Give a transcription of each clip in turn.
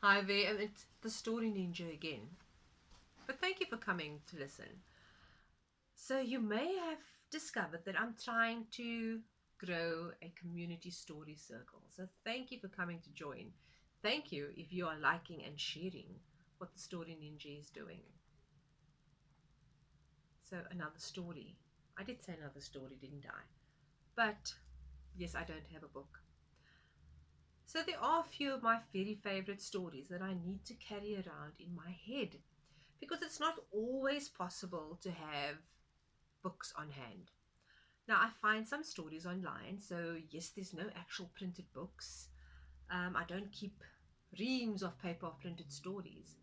Hi there, and it's the Story Ninja again. But thank you for coming to listen. So, you may have discovered that I'm trying to grow a community story circle. So, thank you for coming to join. Thank you if you are liking and sharing what the Story Ninja is doing. So, another story. I did say another story, didn't I? But yes, I don't have a book. So, there are a few of my very favorite stories that I need to carry around in my head because it's not always possible to have books on hand. Now, I find some stories online, so yes, there's no actual printed books. I don't keep reams of paper of printed stories.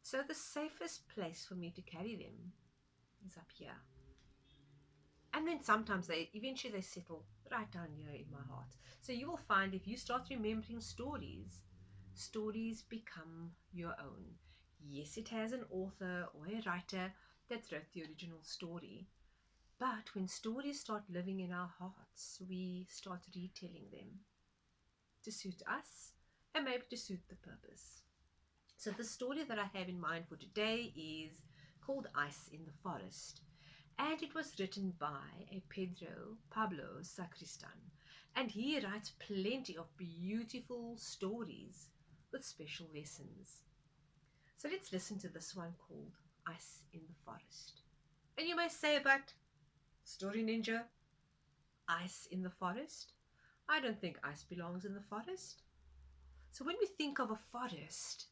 So, the safest place for me to carry them is up here. And then sometimes they eventually they settle right down here in my heart. So you will find if you start remembering stories, stories become your own. Yes, it has an author or a writer that wrote the original story, but when stories start living in our hearts, we start retelling them to suit us and maybe to suit the purpose. So the story that I have in mind for today is called Ice in the Forest. And it was written by a Pedro Pablo Sacristan. And he writes plenty of beautiful stories with special lessons. So let's listen to this one called Ice in the Forest. And you may say, but Story Ninja, ice in the forest? I don't think ice belongs in the forest. So when we think of a forest,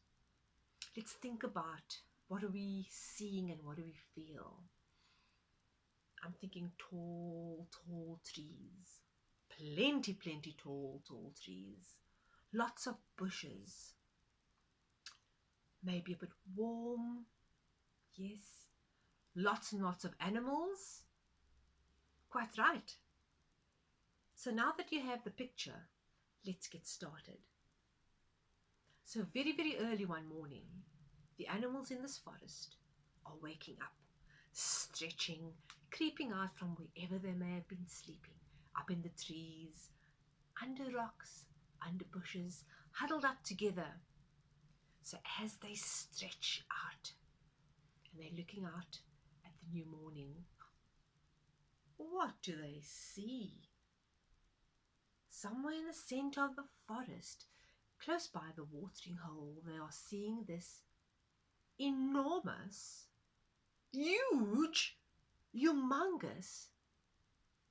let's think about what are we seeing and what do we feel. I'm thinking tall, tall trees. Plenty tall, tall trees. Lots of bushes. Maybe a bit warm. Yes. Lots and lots of animals. Quite right. So now that you have the picture, let's get started. So very early one morning, the animals in this forest are waking up, stretching, creeping out from wherever they may have been sleeping, up in the trees, under rocks, under bushes, huddled up together. So as they stretch out and they're looking out at the new morning, what do they see? Somewhere in the center of the forest, close by the watering hole, they are seeing this enormous, huge, humongous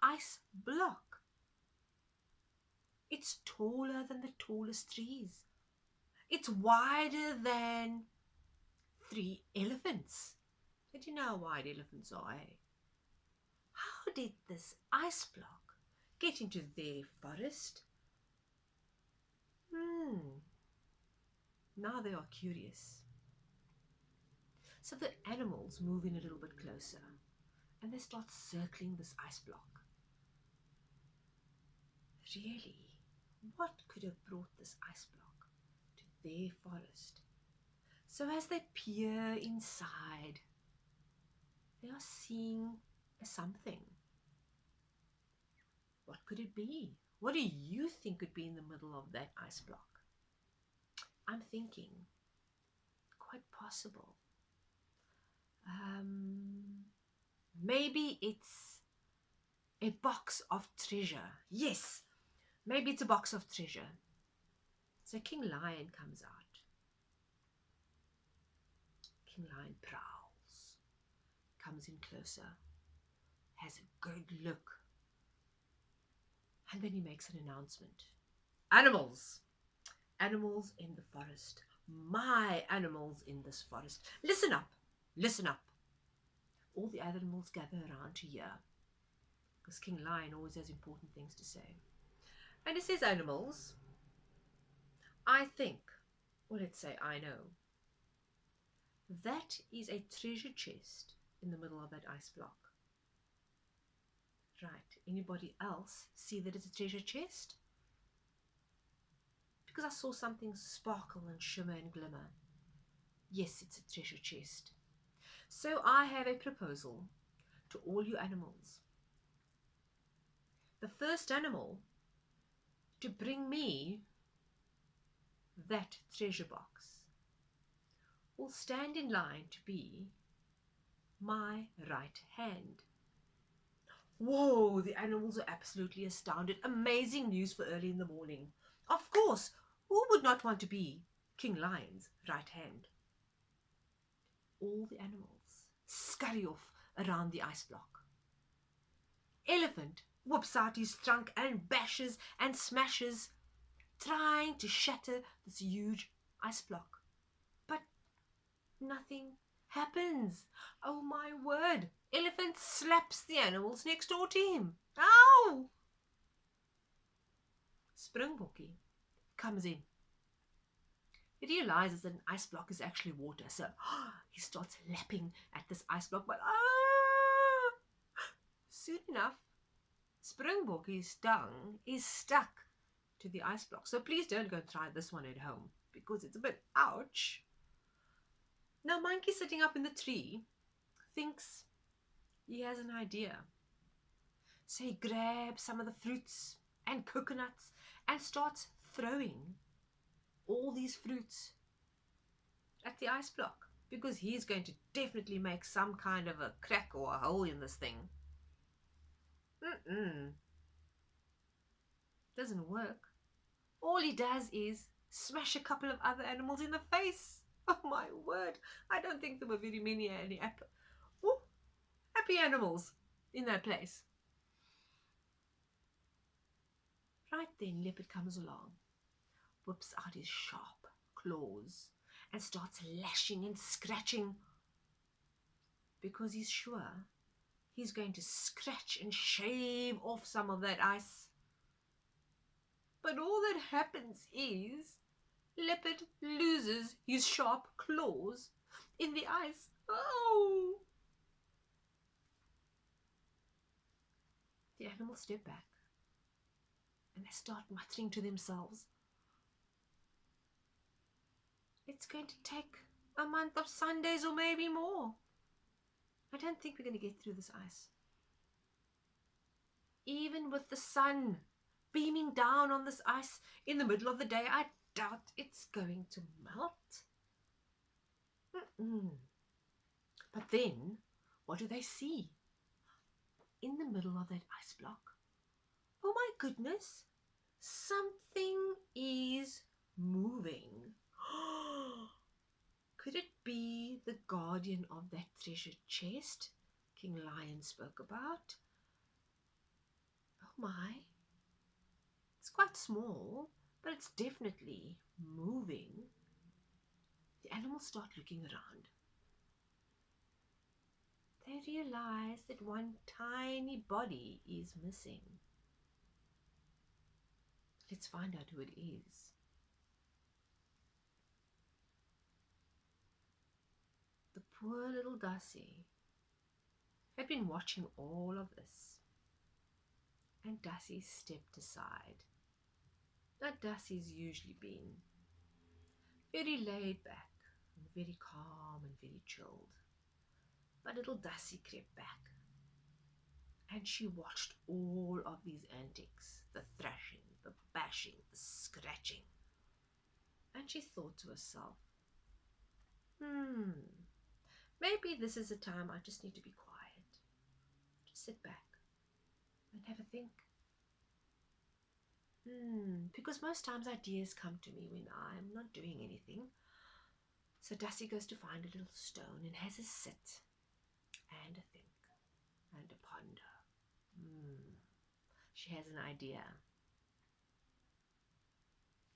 ice block. It's taller than the tallest trees. It's wider than 3 elephants. Did you know how wide elephants are, eh? How did this ice block get into their forest? Hmm, now they are curious. So the animals move in a little bit closer and they start circling this ice block. Really, what could have brought this ice block to their forest? So as they peer inside, they are seeing a something. What could it be? What do you think could be in the middle of that ice block? I'm thinking quite possible. Um, Maybe it's a box of treasure. Yes, maybe it's a box of treasure. So King Lion comes out. King Lion prowls, comes in closer, has a good look, and then he makes an announcement. Animals! Animals in the forest. My animals in this forest. Listen up! Listen up! All the animals gather around to hear, because King Lion always has important things to say. And it says, animals, I think, or let's say I know, that is a treasure chest in the middle of that ice block. Right. Anybody else see that it's a treasure chest? Because I saw something sparkle and shimmer and glimmer. Yes, it's a treasure chest. So I have a proposal to all you animals. The first animal to bring me that treasure box will stand in line to be my right hand. Whoa, the animals are absolutely astounded. Amazing news for early in the morning. Of course, who would not want to be King Lion's right hand? All the animals scurry off around the ice block. Elephant whoops out his trunk and bashes and smashes, trying to shatter this huge ice block. But nothing happens. Oh my word. Elephant slaps the animals next door to him. Ow! Springbokkie comes in. He realizes that an ice block is actually water, so he starts lapping at this ice block, but soon enough, Springbokkie's tongue is stuck to the ice block. So please don't go try this one at home because it's a bit ouch. Now Monkey sitting up in the tree thinks he has an idea. So he grabs some of the fruits and coconuts and starts throwing all these fruits at the ice block because he's going to definitely make some kind of a crack or a hole in this thing. Doesn't work. All he does is smash a couple of other animals in the face. Oh my word. I don't think there were very many happy animals in that place. Right then, Leopard comes along, whips out his sharp claws and starts lashing and scratching because he's sure he's going to scratch and shave off some of that ice. But all that happens is Leopard loses his sharp claws in the ice. Oh! The animals step back and they start muttering to themselves. It's going to take a month of Sundays or maybe more. I don't think we're going to get through this ice. Even with the sun beaming down on this ice in the middle of the day, I doubt it's going to melt. But then, what do they see? In the middle of that ice block, oh my goodness, something is moving. Could it be the guardian of that treasure chest King Lion spoke about? Oh my. It's quite small, but it's definitely moving. The animals start looking around. They realize that one tiny body is missing. Let's find out who it is. The poor little Dassie had been watching all of this, and Dassie stepped aside. Now Dassie's usually been very laid back and very calm and very chilled. But little Dassie crept back and she watched all of these antics, the thrashing, the bashing, the scratching. And she thought to herself, maybe this is a time I just need to be quiet. Just sit back and have a think. Because most times ideas come to me when I'm not doing anything. So Dassie goes to find a little stone and has a sit and a think and a ponder. She has an idea.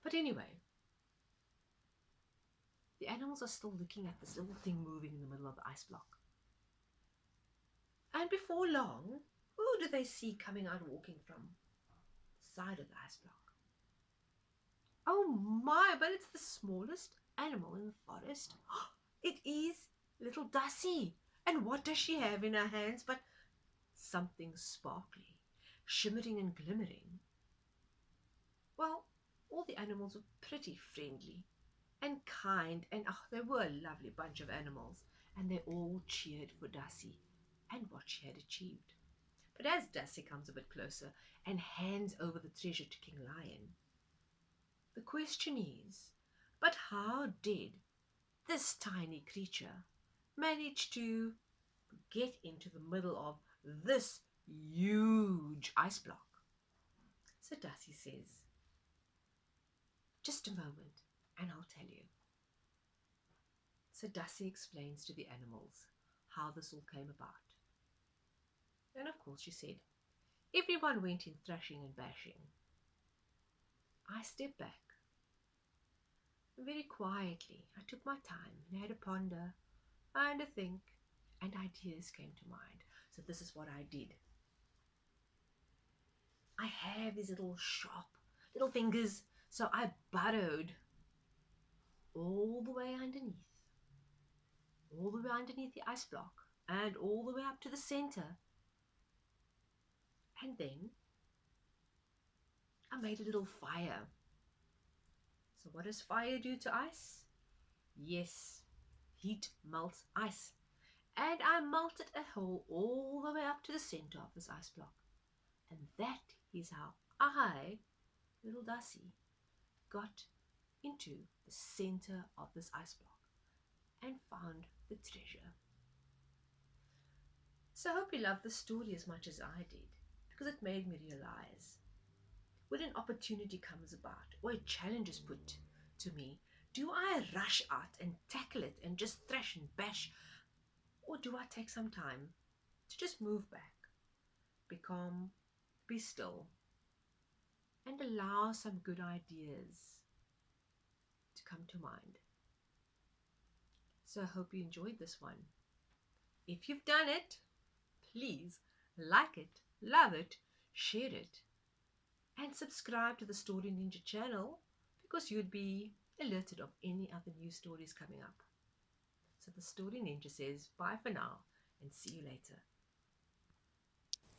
But anyway, the animals are still looking at this little thing moving in the middle of the ice block. And before long, who do they see coming out walking from the side of the ice block? Oh my, but it's the smallest animal in the forest. It is little Dassie. And what does she have in her hands but something sparkly, shimmering and glimmering? Well, all the animals were pretty friendly and kind, and they were a lovely bunch of animals, and they all cheered for Dassie and what she had achieved. But as Dassie comes a bit closer and hands over the treasure to King Lion, the question is, but how did this tiny creature managed to get into the middle of this huge ice block. So Dusty says, just a moment and I'll tell you. So Dusty explains to the animals how this all came about. And of course, she said, everyone went in thrashing and bashing. I stepped back. Very quietly, I took my time and had a ponder and a think, and ideas came to mind. So this is what I did. I have these little sharp little fingers, so I burrowed all the way underneath the ice block, and all the way up to the center. And then I made a little fire. So what does fire do to ice? Yes, heat melts ice. And I melted a hole all the way up to the center of this ice block. And that is how I, little Dusty, got into the center of this ice block and found the treasure. So I hope you love the story as much as I did, because it made me realize when an opportunity comes about or a challenge is put to me, do I rush out and tackle it and just thrash and bash, or do I take some time to just move back, be calm, be still, and allow some good ideas to come to mind? So I hope you enjoyed this one. If you've done it, please like it, love it, share it, and subscribe to the Story Ninja channel, because you'd be alerted of any other new stories coming up. So the Story Ninja says bye for now and see you later.